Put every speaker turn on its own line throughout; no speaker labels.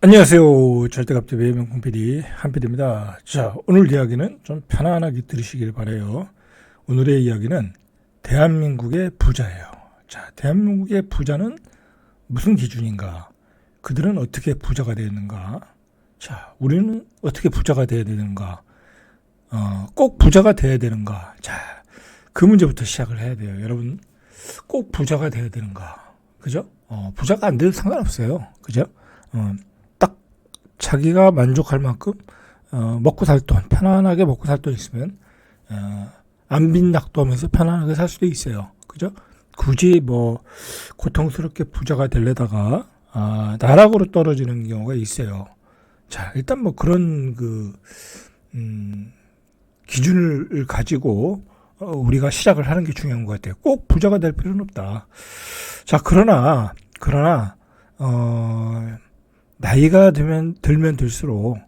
안녕하세요. 절대갑집의 명품 PD 한PD입니다. 자, 오늘 이야기는 좀 편안하게 들으시길 바라요. 오늘의 이야기는 대한민국의 부자예요. 자, 대한민국의 부자는 무슨 기준인가? 그들은 어떻게 부자가 되었는가? 자, 우리는 어떻게 부자가 되어야 되는가? 꼭 부자가 되어야 되는가? 자, 그 문제부터 시작을 해야 돼요. 여러분, 꼭 부자가 되어야 되는가? 그죠? 부자가 안 돼도 상관없어요. 그죠? 자기가 만족할 만큼 먹고 살 돈, 편안하게 먹고 살 돈 있으면 안 빈낙도하면서 편안하게 살 수도 있어요. 그죠? 굳이 뭐 고통스럽게 부자가 되려다가 나락으로 떨어지는 경우가 있어요. 자, 일단 뭐 그런 기준을 가지고 우리가 시작을 하는 게 중요한 것 같아요. 꼭 부자가 될 필요는 없다. 자, 그러나 나이가 들면 들수록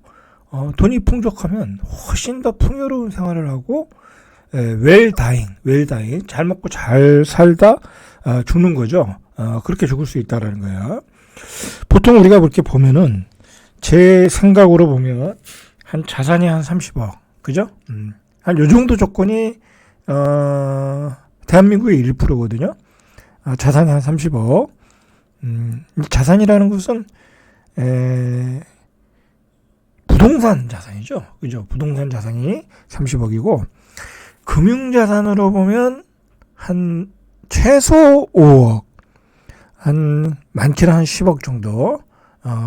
돈이 풍족하면 훨씬 더 풍요로운 생활을 하고 웰다잉 잘 먹고 잘 살다 죽는 거죠. 그렇게 죽을 수 있다라는 거야. 보통 우리가 그렇게 보면은 제 생각으로 보면 한 자산이 한 30억, 그죠? 한 요 정도 조건이 대한민국의 1%거든요. 자산이 한 30억. 자산이라는 것은 부동산 자산이죠. 그죠? 부동산 자산이 30억이고, 금융자산으로 보면 한 최소 5억, 한 많게는 한 10억 정도,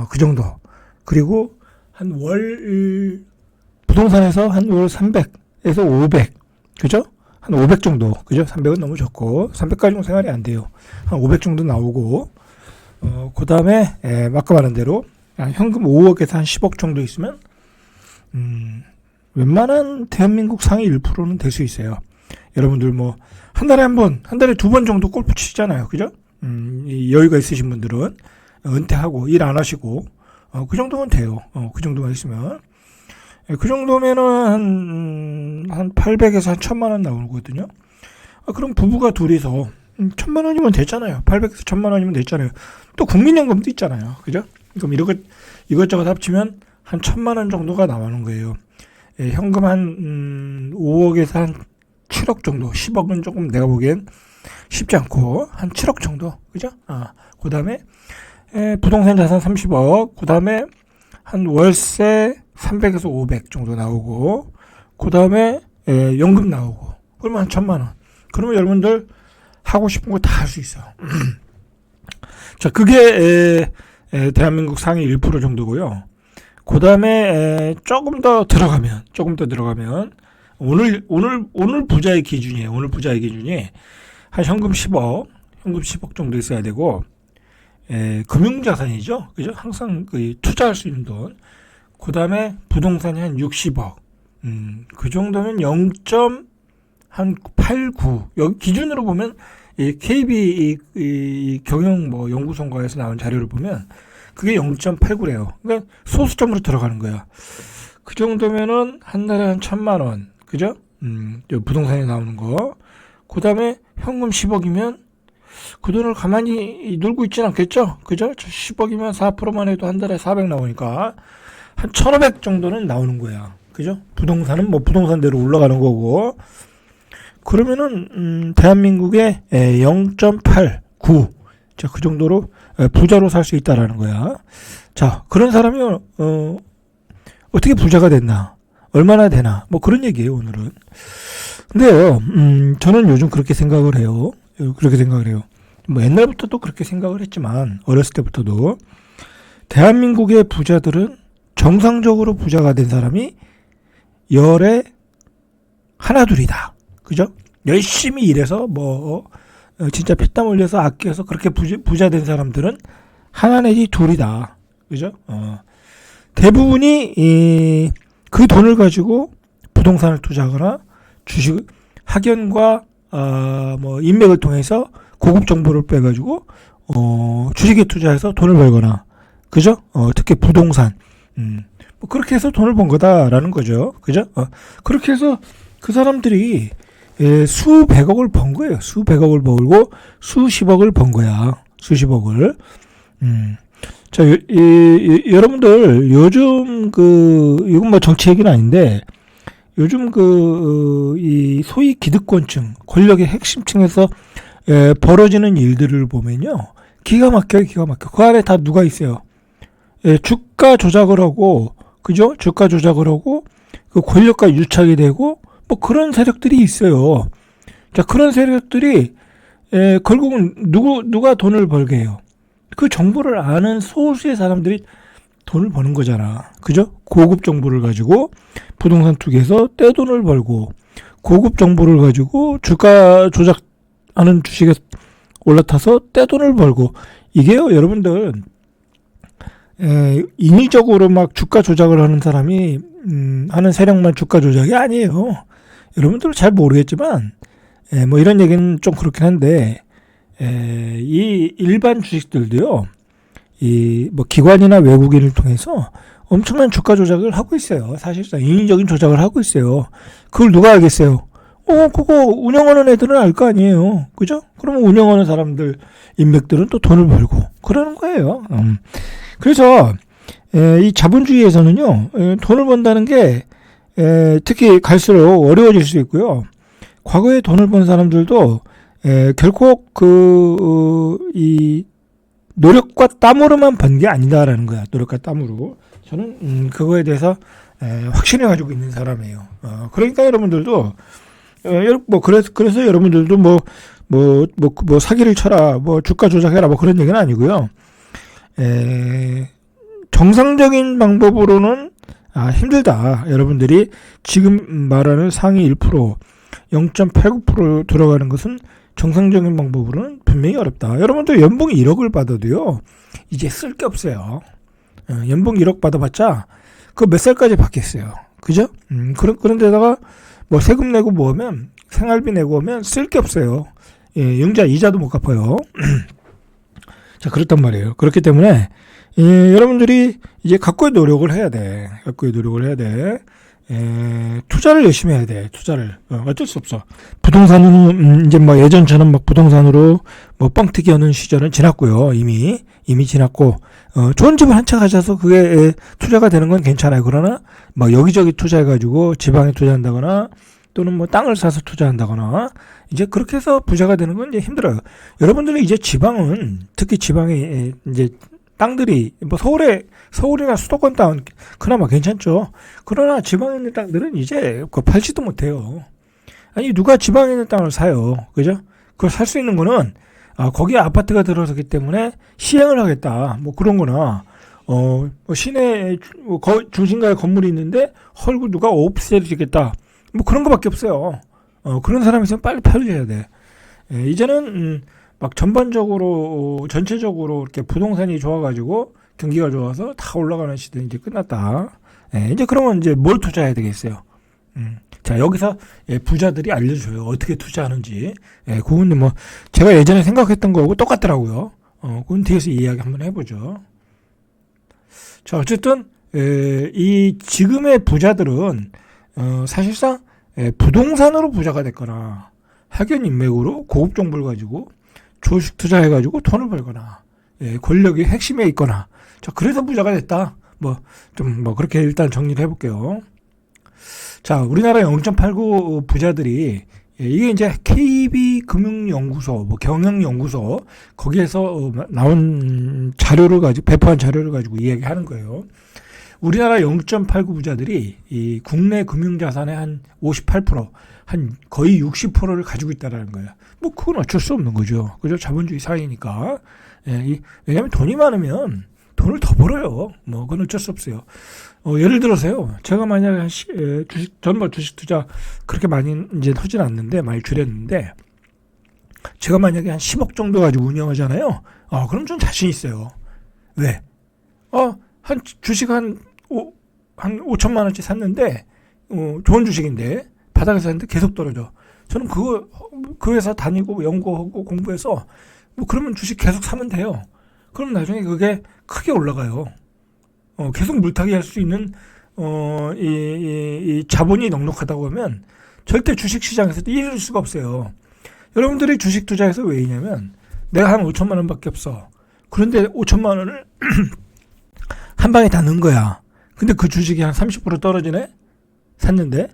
그 정도. 그리고 한 월, 부동산에서 한 월 300에서 500, 그죠? 한 500 정도, 그죠? 300은 너무 적고, 300까지는 생활이 안 돼요. 한 500 정도 나오고, 그 다음에, 아까 말한 대로, 현금 5억에서 한 10억 정도 있으면, 웬만한 대한민국 상위 1%는 될 수 있어요. 여러분들 뭐, 한 달에 두 번 정도 골프 치잖아요. 그죠? 여유가 있으신 분들은, 은퇴하고, 일 안 하시고, 그 정도면 돼요. 그 정도만 있으면. 그 정도면은, 한 800에서 한 1000만 원 나오거든요. 그럼 부부가 둘이서, 1000만 원이면 됐잖아요. 800에서 1000만 원이면 됐잖아요. 또 국민연금도 있잖아요. 그죠? 그럼 이것저것 합치면 한 1000만 원 정도가 나오는 거예요. 현금 한 5억에서 한 7억 정도, 10억은 조금 내가 보기엔 쉽지 않고 한 7억 정도, 그죠? 그 다음에 부동산 자산 30억, 그 다음에 한 월세 300에서 500 정도 나오고, 그 다음에 연금 나오고, 그러면 한 1000만 원. 그러면 여러분들 하고 싶은 거 다 할 수 있어요. 자, 그게 대한민국 상위 1% 정도고요. 그 다음에 조금 더 들어가면 오늘 부자의 기준이에요. 오늘 부자의 기준이 한 현금 10억 정도 있어야 되고, 금융자산이죠. 그죠? 항상 투자할 수 있는 돈. 그 다음에 부동산이 한 60억. 그 정도면 0.89. 여기 기준으로 보면 이 KB 경영 연구소인가에서 나온 자료를 보면 그게 0.89래요. 그러니까 소수점으로 들어가는 거야. 그 정도면은 한 달에 한 1000만 원, 그죠? 부동산에 나오는 거. 그 다음에 현금 10억이면 그 돈을 가만히 놀고 있진 않겠죠? 그죠? 10억이면 4%만 해도 한 달에 400 나오니까 한 1500 정도는 나오는 거야. 그죠? 부동산은 뭐 부동산대로 올라가는 거고. 그러면은 대한민국의 0.89, 자, 그 정도로 부자로 살 수 있다라는 거야. 자, 그런 사람이 어떻게 부자가 됐나, 얼마나 되나, 뭐 그런 얘기예요 오늘은. 근데요, 저는 요즘 그렇게 생각을 해요. 뭐 옛날부터도 그렇게 생각을 했지만, 어렸을 때부터도 대한민국의 부자들은 정상적으로 부자가 된 사람이 열에 하나둘이다. 그죠? 열심히 일해서 진짜 피땀 흘려서 아껴서 그렇게 부자 된 사람들은 하나 내지 둘이다. 그죠? 대부분이 그 돈을 가지고 부동산을 투자하거나 주식 학연과 인맥을 통해서 고급 정보를 빼가지고 주식에 투자해서 돈을 벌거나, 그죠? 특히 부동산, 뭐 그렇게 해서 돈을 번 거다라는 거죠. 그죠? 그렇게 해서 그 사람들이 수백억을 번 거예요. 수백억을 벌고 수십억을 번 거야. 수십억을. 자, 여러분들 요즘 이건 뭐 정치 얘기는 아닌데 요즘 이 소위 기득권층, 권력의 핵심층에서 벌어지는 일들을 보면요. 기가 막혀요, 기가 막혀. 그 안에 다 누가 있어요? 주가 조작을 하고, 그죠? 주가 조작을 하고, 그 권력과 유착이 되고, 뭐 그런 세력들이 있어요. 자, 그런 세력들이, 결국은 누가 돈을 벌게 해요? 그 정보를 아는 소수의 사람들이 돈을 버는 거잖아. 그죠? 고급 정보를 가지고 부동산 투기해서 떼돈을 벌고, 고급 정보를 가지고 주가 조작하는 주식에 올라타서 떼돈을 벌고, 이게요, 여러분들, 인위적으로 막 주가 조작을 하는 사람이, 하는 세력만 주가 조작이 아니에요. 여러분들 잘 모르겠지만, 뭐 이런 얘기는 좀 그렇긴 한데, 이 일반 주식들도요, 뭐 기관이나 외국인을 통해서 엄청난 주가 조작을 하고 있어요. 사실상 인위적인 조작을 하고 있어요. 그걸 누가 알겠어요? 그거 운영하는 애들은 알 거 아니에요. 그죠? 그러면 운영하는 사람들, 인맥들은 또 돈을 벌고, 그러는 거예요. 그래서, 이 자본주의에서는요, 돈을 번다는 게, 특히 갈수록 어려워질 수 있고요. 과거에 돈을 번 사람들도, 결코 이 노력과 땀으로만 번 게 아니다라는 거야. 노력과 땀으로. 저는, 그거에 대해서, 확신해 가지고 있는 사람이에요. 그러니까 여러분들도, 그래서 여러분들도 사기를 쳐라, 뭐 주가 조작해라, 뭐 그런 얘기는 아니고요. 정상적인 방법으로는 힘들다. 여러분들이 지금 말하는 상위 1%, 0.89% 들어가는 것은 정상적인 방법으로는 분명히 어렵다. 여러분들 연봉 1억을 받아도요, 이제 쓸 게 없어요. 연봉 1억 받아봤자 그 몇 살까지 받겠어요. 그죠? 그런 데다가 뭐 세금 내고 뭐 하면, 생활비 내고 하면 쓸 게 없어요. 융자 이자도 못 갚아요. 자, 그렇단 말이에요. 그렇기 때문에 여러분들이 이제 각고의 노력을 해야 돼. 각고의 노력을 해야 돼. 투자를 열심히 해야 돼. 투자를. 어쩔 수 없어. 부동산은 이제 뭐 예전처럼 막 부동산으로 뭐 뻥튀기 하는 시절은 지났고요. 이미 지났고, 좋은 집을 한 채 가져서 그게 투자가 되는 건 괜찮아요. 그러나 뭐 여기저기 투자해가지고 지방에 투자한다거나 또는 뭐 땅을 사서 투자한다거나 이제 그렇게 해서 부자가 되는 건 이제 힘들어요. 여러분들이 이제 특히 지방에 이제 땅들이 뭐 서울이나 수도권 땅은 그나마 괜찮죠. 그러나 지방에 있는 땅들은 이제 그거 팔지도 못해요. 아니 누가 지방에 있는 땅을 사요, 그죠? 그걸 살 수 있는 거는 거기에 아파트가 들어서기 때문에 시행을 하겠다, 뭐 그런거나 뭐 시내 중심가에 건물이 있는데 헐고 누가 오피스를 짓겠다, 뭐 그런 거밖에 없어요. 그런 사람이 있으면 빨리 팔려야 돼. 이제는 막 전반적으로 전체적으로 이렇게 부동산이 좋아가지고 경기가 좋아서 다 올라가는 시대 이제 끝났다. 이제 그러면 이제 뭘 투자해야 되겠어요? 자, 여기서 부자들이 알려줘요. 어떻게 투자하는지. 그건 뭐 제가 예전에 생각했던 거하고 똑같더라고요. 그건 뒤에서 이야기 한번 해보죠. 자, 어쨌든 이 지금의 부자들은 사실상 부동산으로 부자가 됐거나 학연 인맥으로 고급 정보를 가지고 주식 투자해가지고 돈을 벌거나 권력이 핵심에 있거나, 자, 그래서 부자가 됐다. 그렇게 일단 정리를 해볼게요. 자, 우리나라 0.89 부자들이, 이게 이제 KB금융연구소, 경영연구소, 거기에서 나온 배포한 자료를 가지고 이야기하는 거예요. 우리나라 0.89 부자들이 이 국내 금융자산의 한 58%, 한 거의 60%를 가지고 있다라는 거예요. 뭐 그건 어쩔 수 없는 거죠. 그죠? 자본주의 사회니까. 왜냐하면 돈이 많으면 돈을 더 벌어요. 뭐 그건 어쩔 수 없어요. 예를 들어서요. 제가 만약에 주식 투자 그렇게 많이 이제 하진 않는데 많이 줄였는데, 제가 만약에 한 10억 정도 가지고 운영하잖아요. 그럼 좀 자신 있어요. 왜? 한 주식 한 5천만 원치 샀는데, 좋은 주식인데 바닥에서 샀는데 계속 떨어져. 저는 그 회사 다니고 연구하고 공부해서 그러면 주식 계속 사면 돼요. 그럼 나중에 그게 크게 올라가요. 계속 물타기 할 수 있는 이 자본이 넉넉하다고 하면 절대 주식 시장에서도 이길 수가 없어요. 여러분들이 주식 투자해서 왜이냐면 내가 한 5천만 원밖에 없어. 그런데 5천만 원을 한 방에 다 넣은 거야. 근데 그 주식이 한 30% 떨어지네? 샀는데?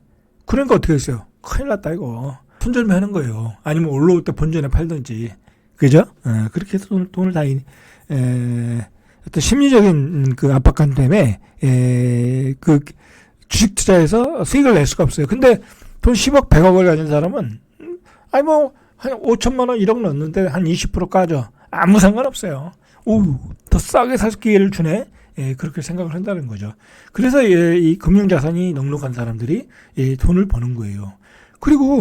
그러니까 어떻게 했어요? 큰일 났다, 이거. 손절매 하는 거예요. 아니면 올라올 때 본전에 팔든지. 그죠? 그렇게 해서 돈을 다, 어떤 심리적인 그 압박감 때문에, 그 주식 투자에서 수익을 낼 수가 없어요. 근데 돈 10억, 100억을 가진 사람은, 아니 뭐, 한 5천만 원, 1억 넣었는데 한 20% 까져. 아무 상관없어요. 오, 더 싸게 살 기회를 주네? 그렇게 생각을 한다는 거죠. 그래서 이 금융자산이 넉넉한 사람들이 돈을 버는 거예요. 그리고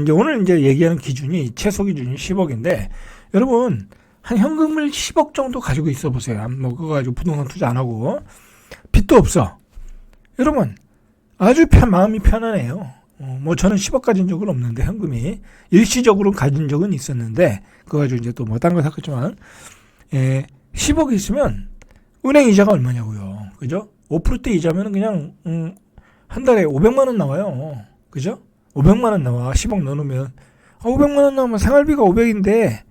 이제 오늘 이제 얘기하는 기준이 최소 기준이 10억인데 여러분 한 현금을 10억 정도 가지고 있어 보세요. 뭐 그거 가지고 부동산 투자 안 하고 빚도 없어. 여러분 아주 마음이 편안해요. 뭐 저는 10억 가진 적은 없는데 현금이 일시적으로 가진 적은 있었는데 그거 가지고 이제 또 뭐 딴 거 샀겠지만 10억 있으면 은행 이자가 얼마냐고요. 그죠? 5%대 이자면 그냥 한 달에 500만 원 나와요. 그죠? 500만 원 나와. 10억 넣어놓으면 500만 원 나오면 생활비가 500인데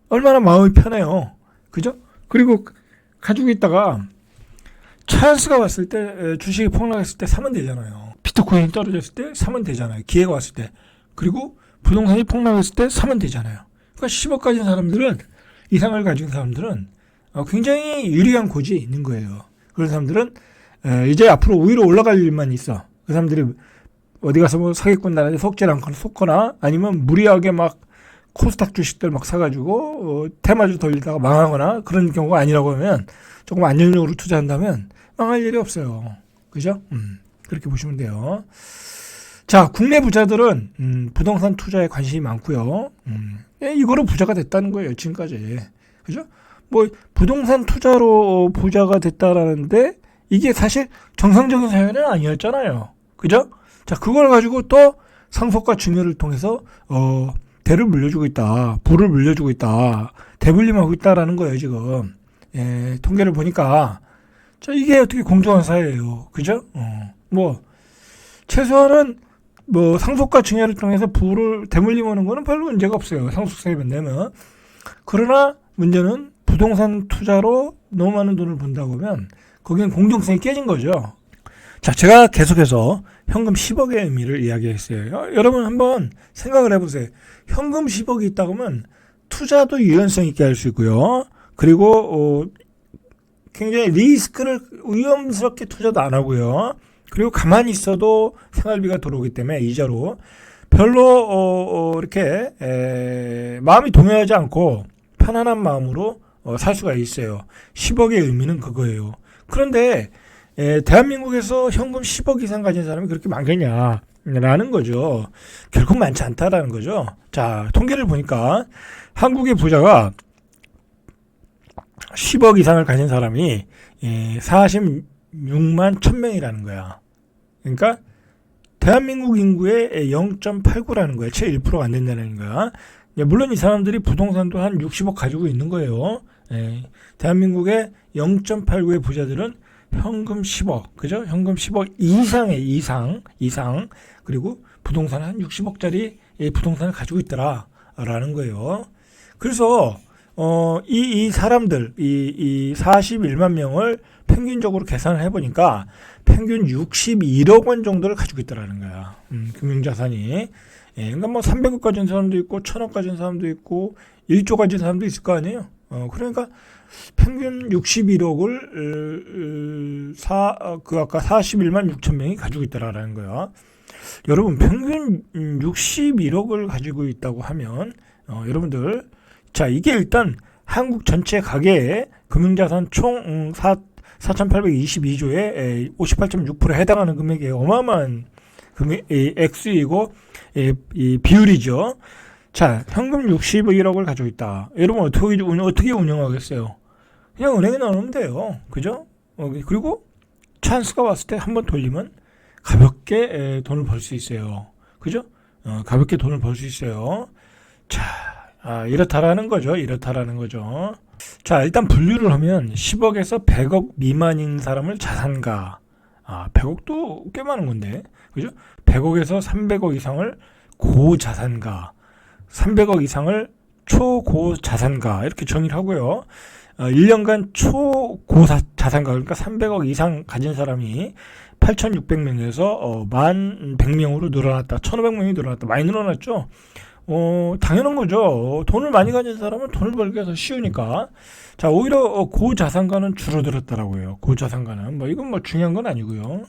얼마나 마음이 편해요. 그죠? 그리고 가지고 있다가 찬스가 왔을 때 주식이 폭락했을 때 사면 되잖아요. 비트코인이 떨어졌을 때 사면 되잖아요. 기회가 왔을 때. 그리고 부동산이 폭락했을 때 사면 되잖아요. 그러니까 10억 가진 사람들은 이상을 가진 사람들은 굉장히 유리한 고지에 있는 거예요. 그런 사람들은 이제 앞으로 위로 올라갈 일만 있어. 그 사람들이 어디 가서 뭐 사기꾼 나라에 속거나 아니면 무리하게 막 코스닥 주식들 막 사가지고 테마주 돌리다가 망하거나 그런 경우가 아니라고 하면 조금 안정적으로 투자한다면 망할 일이 없어요. 그죠? 그렇게 보시면 돼요. 자, 국내 부자들은 부동산 투자에 관심이 많고요. 이거로 부자가 됐다는 거예요. 지금까지. 그죠? 뭐 부동산 투자로 부자가 됐다라는데 이게 사실 정상적인 사연은 아니었잖아요. 그죠? 자, 그걸 가지고 또 상속과 증여를 통해서 대를 물려주고 있다. 부를 물려주고 있다. 대물림하고 있다라는 거예요, 지금. 통계를 보니까. 자, 이게 어떻게 공정한 사회예요. 그죠? 뭐 최소한은 뭐 상속과 증여를 통해서 부를 대물림하는 거는 별로 문제가 없어요. 상속세만 내면. 그러나 문제는 부동산 투자로 너무 많은 돈을 번다고 하면 거기는 공정성이 깨진 거죠. 자, 제가 계속해서 현금 10억의 의미를 이야기했어요. 여러분 한번 생각을 해보세요. 현금 10억이 있다고 하면 투자도 유연성 있게 할 수 있고요. 그리고 굉장히 리스크를 위험스럽게 투자도 안 하고요. 그리고 가만히 있어도 생활비가 들어오기 때문에 이자로 별로 이렇게 마음이 동요하지 않고 편안한 마음으로 살 수가 있어요. 10억의 의미는 그거예요. 그런데 대한민국에서 현금 10억 이상 가진 사람이 그렇게 많겠냐 라는 거죠. 결국 많지 않다라는 거죠. 자, 통계를 보니까 한국의 부자가 10억 이상을 가진 사람이 46만 1000명이라는 거야. 그러니까 대한민국 인구의 0.89라는 거야. 채 1%가 안 된다는 거야. 물론 이 사람들이 부동산도 한 60억 가지고 있는 거예요. 대한민국의 0.89의 부자들은 현금 10억, 그죠? 현금 10억 이상, 그리고 부동산 한 60억짜리 부동산을 가지고 있더라라는 거예요. 그래서 이 사람들, 이 41만 명을 평균적으로 계산을 해보니까 평균 61억 원 정도를 가지고 있더라는 거야. 금융자산이. 그러니까 뭐 300억 가진 사람도 있고 1000억 가진 사람도 있고 1조 가진 사람도 있을 거 아니에요. 그러니까 평균 61억을 아까 41만 6천 명이 가지고 있다라는 거야. 여러분 평균 61억을 가지고 있다고 하면 여러분들 자 이게 일단 한국 전체 가계의 금융자산 총 4,822조의 58.6%에 해당하는 금액이 어마어마한 액수이고 이 비율이죠. 자, 현금 61억을 가지고 있다. 여러분 어떻게 운영하겠어요? 그냥 은행에 넣으면 돼요. 그죠? 그리고 찬스가 왔을 때 한번 돌리면 가볍게 돈을 벌 수 있어요. 그죠? 가볍게 돈을 벌 수 있어요. 자, 이렇다라는 거죠. 자, 일단 분류를 하면 10억에서 100억 미만인 사람을 자산가. 100억도 꽤 많은 건데. 그죠? 100억에서 300억 이상을 고자산가. 300억 이상을 초고자산가. 이렇게 정의를 하고요. 1년간 초고 자산가, 그러니까 300억 이상 가진 사람이 8,600명에서 1,100명으로 늘어났다. 1,500명이 늘어났다. 많이 늘어났죠. 당연한 거죠. 돈을 많이 가진 사람은 돈을 벌기가 더 쉬우니까. 자, 오히려 고자산가는 줄어들었더라고요. 고자산가는. 이건 중요한 건 아니고요.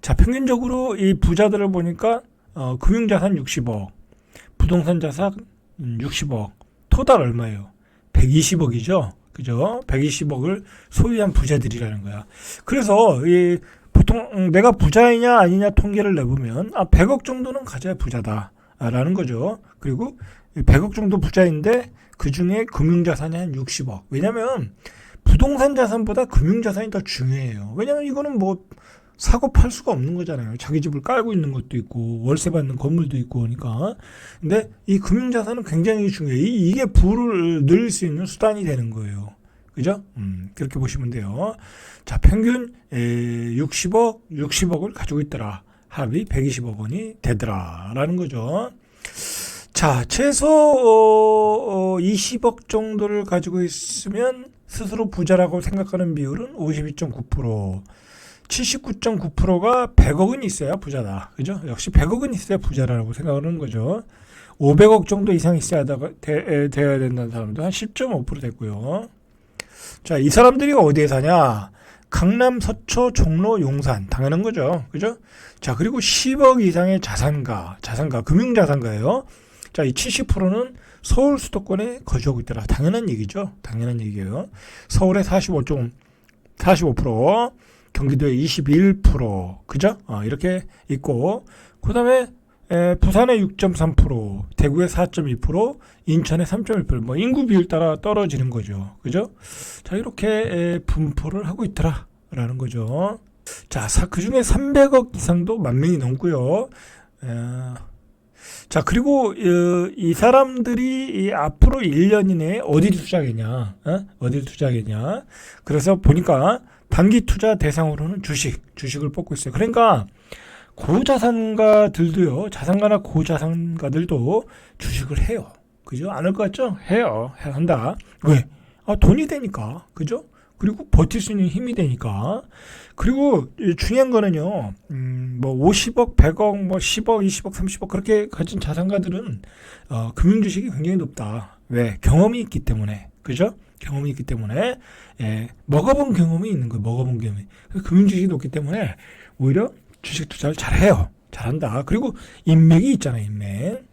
자, 평균적으로 이 부자들을 보니까 금융자산 60억, 부동산 자산 60억, 토탈 얼마예요? 120억이죠. 그죠? 120억을 소유한 부자들이라는 거야. 그래서 보통 내가 부자이냐 아니냐 통계를 내보면 100억 정도는 가져야 부자다라는 거죠. 그리고 100억 정도 부자인데 그중에 금융자산이 한 60억. 왜냐면 부동산 자산보다 금융자산이 더 중요해요. 왜냐면 이거는 사고 팔 수가 없는 거잖아요. 자기 집을 깔고 있는 것도 있고 월세 받는 건물도 있고 하니까. 근데 이 금융자산은 굉장히 중요해요. 이게 부를 늘릴 수 있는 수단이 되는 거예요. 그죠? 그렇게 보시면 돼요. 자, 평균 60억을 가지고 있더라. 합이 120억 원이 되더라. 라는 거죠. 자, 최소 20억 정도를 가지고 있으면 스스로 부자라고 생각하는 비율은 52.9%. 79.9%가 100억은 있어야 부자다. 그죠? 역시 100억은 있어야 부자라고 생각하는 거죠. 500억 정도 이상 있어야 돼야 된다는 사람도 한 10.5% 됐고요. 자, 이 사람들이 어디에 사냐? 강남, 서초, 종로, 용산. 당연한 거죠. 그죠? 자, 그리고 10억 이상의 자산가, 금융자산가예요. 자, 이 70%는 서울 수도권에 거주하고 있더라. 당연한 얘기죠. 당연한 얘기예요. 서울에 45%, 경기도에 21%, 그죠? 이렇게 있고, 그 다음에 부산에 6.3%, 대구에 4.2%, 인천에 3.1%, 인구 비율 따라 떨어지는 거죠. 그죠? 자, 이렇게 분포를 하고 있더라라는 거죠. 자, 그 중에 300억 이상도 10,000명이 넘고요. 자, 그리고 이 사람들이 앞으로 1년 이내에 어디 투자하겠냐? 어디 투자하겠냐? 그래서 보니까 단기 투자 대상으로는 주식을 뽑고 있어요. 그러니까 고자산가들도요, 자산가나 고자산가들도 주식을 해요. 그죠? 안 할 것 같죠? 해요. 한다. 왜? 돈이 되니까. 그죠? 그리고 버틸 수 있는 힘이 되니까. 그리고 중요한 거는요, 50억, 100억, 10억, 20억, 30억 그렇게 가진 자산가들은 금융주식이 굉장히 높다. 왜? 경험이 있기 때문에. 그죠? 경험이 있기 때문에, 먹어본 경험이 있는 거예요. 먹어본 경험이. 금융주식이 높기 때문에 오히려 주식 투자를 잘해요. 잘한다. 그리고 인맥이 있잖아요. 인맥.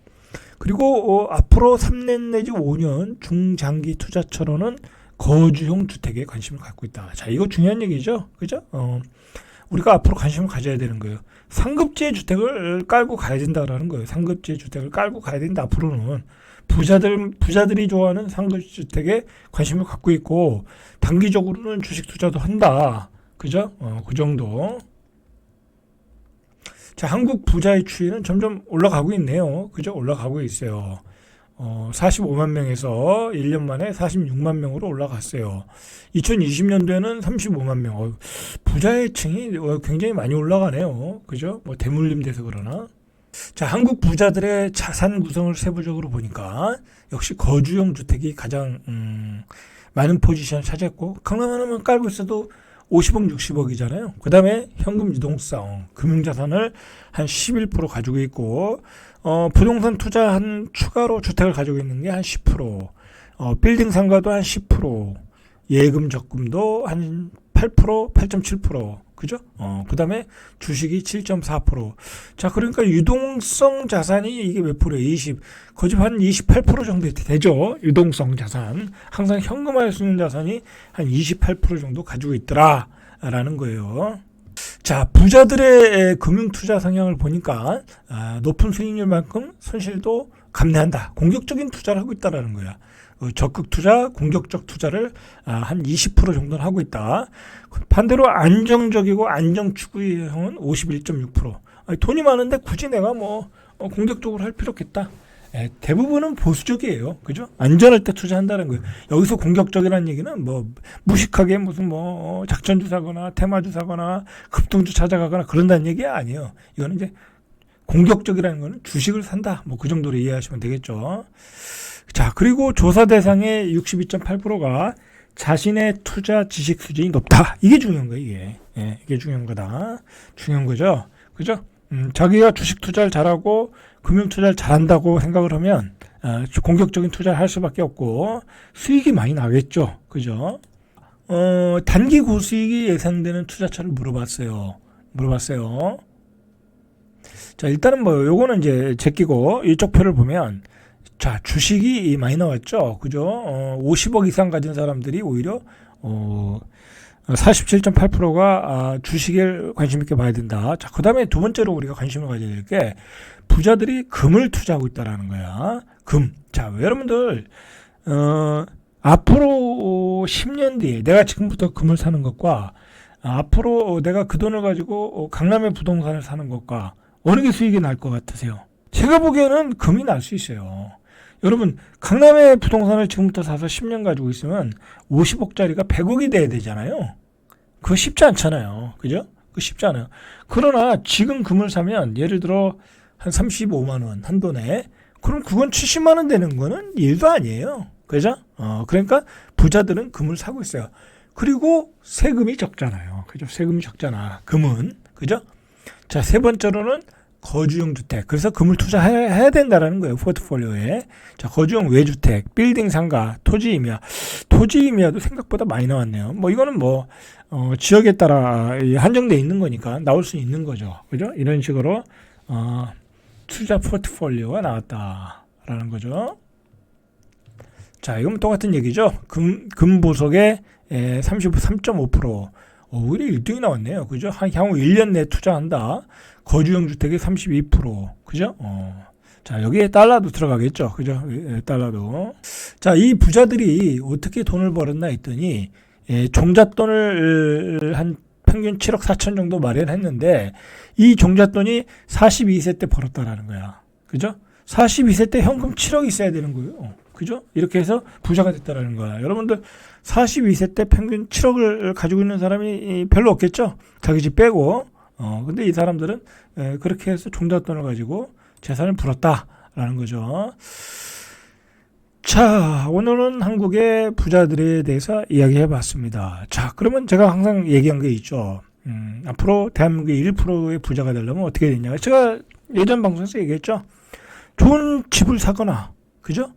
그리고 앞으로 3년 내지 5년 중장기 투자처로는 거주용 주택에 관심을 갖고 있다. 자, 이거 중요한 얘기죠. 그죠? 우리가 앞으로 관심을 가져야 되는 거예요. 상급지의 주택을 깔고 가야 된다라는 거예요. 상급지의 주택을 깔고 가야 된다. 앞으로는 부자들이 좋아하는 상급주택에 관심을 갖고 있고, 단기적으로는 주식 투자도 한다. 그죠? 그 정도. 자, 한국 부자의 추이는 점점 올라가고 있네요. 그죠? 올라가고 있어요. 45만 명에서 1년 만에 46만 명으로 올라갔어요. 2020년도에는 35만 명. 부자의 층이 굉장히 많이 올라가네요. 그죠? 대물림 돼서 그러나. 자, 한국 부자들의 자산 구성을 세부적으로 보니까 역시 거주용 주택이 가장 많은 포지션을 차지했고, 강남 하나만 깔고 있어도 50억, 60억이잖아요. 그 다음에 현금 유동성, 금융자산을 한 11% 가지고 있고, 부동산 투자한 추가로 주택을 가지고 있는 게 한 10%, 빌딩 상가도 한 10%, 예금 적금도 한 8%, 8.7%, 그죠? 그 다음에 주식이 7.4%. 자, 그러니까 유동성 자산이 이게 몇 프로예요? 거의 한 28% 정도 되죠? 유동성 자산. 항상 현금화할 수 있는 자산이 한 28% 정도 가지고 있더라. 라는 거예요. 자, 부자들의 금융 투자 성향을 보니까, 높은 수익률만큼 손실도 감내한다. 공격적인 투자를 하고 있다라는 거야. 적극 투자, 공격적 투자를 한 20% 정도는 하고 있다. 반대로 안정적이고 안정 추구형은 51.6%. 돈이 많은데 굳이 내가 공격적으로 할 필요 없겠다. 대부분은 보수적이에요. 그죠? 안전할 때 투자한다는 거예요. 여기서 공격적이라는 얘기는 무식하게 무슨 작전주 사거나 테마주 사거나 급등주 찾아가거나 그런다는 얘기 아니에요. 이거는 이제 공격적이라는 거는 주식을 산다. 그 정도로 이해하시면 되겠죠. 자, 그리고 조사 대상의 62.8%가 자신의 투자 지식 수준이 높다. 이게 중요한 거예요, 이게. 예, 이게 중요한 거다. 중요한 거죠. 그죠? 자기가 주식 투자를 잘하고 금융 투자를 잘한다고 생각을 하면 공격적인 투자를 할 수밖에 없고 수익이 많이 나겠죠. 그죠? 단기 고수익이 예상되는 투자처를 물어봤어요. 자, 일단은 뭐 요거는 이제 제끼고 이쪽 표를 보면 자, 주식이 많이 나왔죠. 그죠? 50억 이상 가진 사람들이 오히려 47.8%가 주식에 관심 있게 봐야 된다. 자, 그다음에 두 번째로 우리가 관심을 가져야 될 게 부자들이 금을 투자하고 있다라는 거야. 금. 자, 여러분들 앞으로 10년 뒤에 내가 지금부터 금을 사는 것과 앞으로 내가 그 돈을 가지고 강남의 부동산을 사는 것과 어느 게 수익이 날 것 같으세요? 제가 보기에는 금이 날 수 있어요. 여러분, 강남의 부동산을 지금부터 사서 10년 가지고 있으면 50억짜리가 100억이 돼야 되잖아요. 그거 쉽지 않잖아요. 그죠? 그거 쉽지 않아요. 그러나 지금 금을 사면 예를 들어 한 35만 원 한 돈에 그럼 그건 70만 원 되는 거는 일도 아니에요. 그죠? 그러니까 부자들은 금을 사고 있어요. 그리고 세금이 적잖아요. 그죠? 세금이 적잖아. 금은. 그죠? 자, 세 번째로는 거주용 주택. 그래서 금을 투자해야 된다라는 거예요. 포트폴리오에. 자, 거주용 외주택, 빌딩 상가, 토지 임야. 토지 임야도 생각보다 많이 나왔네요. 뭐 이거는 뭐 지역에 따라 한정돼 있는 거니까 나올 수 있는 거죠. 그죠? 이런 식으로 투자 포트폴리오가 나왔다라는 거죠. 자, 이건 똑같은 얘기죠. 금 보석의 33.5%. 오히려 1등이 나왔네요. 그죠? 향후 1년 내에 투자한다. 거주용 주택의 32%. 그죠? 자, 여기에 달러도 들어가겠죠. 그죠? 달러도. 자, 이 부자들이 어떻게 돈을 벌었나 했더니, 종잣돈을 한 평균 7억 4천 정도 마련했는데, 이 종잣돈이 42세 때 벌었다라는 거야. 그죠? 42세 때 현금 7억 있어야 되는 거예요. 그죠? 이렇게 해서 부자가 됐다라는 거야. 여러분들 42세 때 평균 7억을 가지고 있는 사람이 별로 없겠죠? 자기 집 빼고. 근데 이 사람들은 그렇게 해서 종잣돈을 가지고 재산을 불었다라는 거죠. 자, 오늘은 한국의 부자들에 대해서 이야기해 봤습니다. 자, 그러면 제가 항상 얘기한 게 있죠. 앞으로 대한민국의 1%의 부자가 되려면 어떻게 되냐. 제가 예전 방송에서 얘기했죠. 좋은 집을 사거나, 그죠?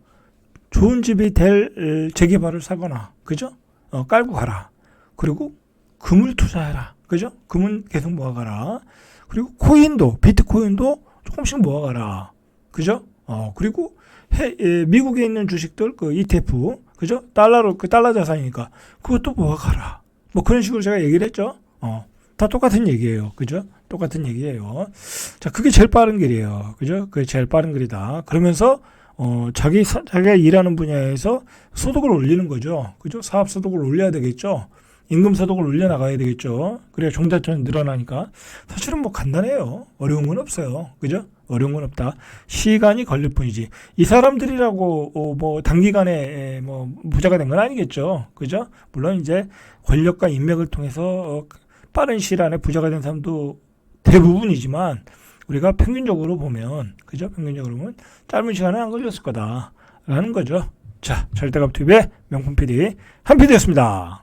좋은 집이 될 재개발을 사거나, 그죠? 깔고 가라. 그리고 금을 투자해라. 그죠? 금은 계속 모아가라. 그리고 코인도, 비트코인도 조금씩 모아가라. 그죠? 그리고 미국에 있는 주식들, 그 ETF, 그죠? 달러 자산이니까 그것도 모아가라. 뭐 그런 식으로 제가 얘기를 했죠. 다 똑같은 얘기예요. 그죠? 똑같은 얘기예요. 자, 그게 제일 빠른 길이에요. 그죠? 그게 제일 빠른 길이다. 그러면서 자기가 일하는 분야에서 소득을 올리는 거죠. 그죠? 사업 소득을 올려야 되겠죠. 임금 소득을 올려나가야 되겠죠. 그래야 종잣돈이 늘어나니까. 사실은 뭐 간단해요. 어려운 건 없어요. 그죠? 어려운 건 없다. 시간이 걸릴 뿐이지. 이 사람들이라고 뭐 단기간에 뭐 부자가 된 건 아니겠죠. 그죠? 물론 이제 권력과 인맥을 통해서 빠른 시일 안에 부자가 된 사람도 대부분이지만 우리가 평균적으로 보면, 그죠? 평균적으로 보면 짧은 시간에 안 걸렸을 거다라는 거죠. 자, 절대값 TV의 명품 PD 한 PD였습니다.